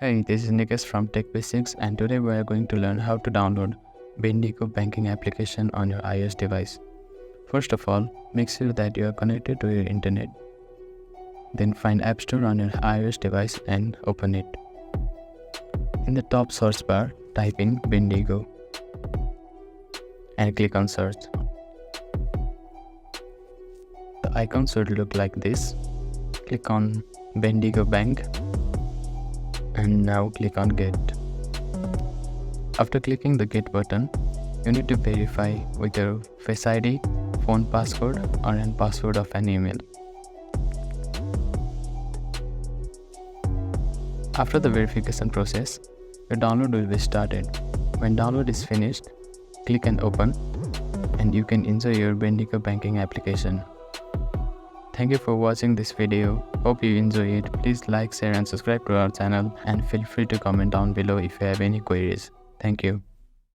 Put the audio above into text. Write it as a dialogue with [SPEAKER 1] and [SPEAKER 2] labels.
[SPEAKER 1] Hey, this is Nikesh from Tech Basics, and today we are going to learn how to download Bendigo banking application on your iOS device. First of all, make sure that you are connected to your internet. Then find App Store on your iOS device and open it. In the top search bar, type in Bendigo and click on search. The icon should look like this. Click on Bendigo Bank and now click on Get. After clicking the Get button, you need to verify with your Face ID, phone password or an password of an email. After the verification process, your download will be started. When download is finished, click and open and you can enjoy your Bendigo banking application. Thank you for watching this video. Hope you enjoy it. Please like, share and subscribe to our channel and feel free to comment down below if you have any queries. Thank you.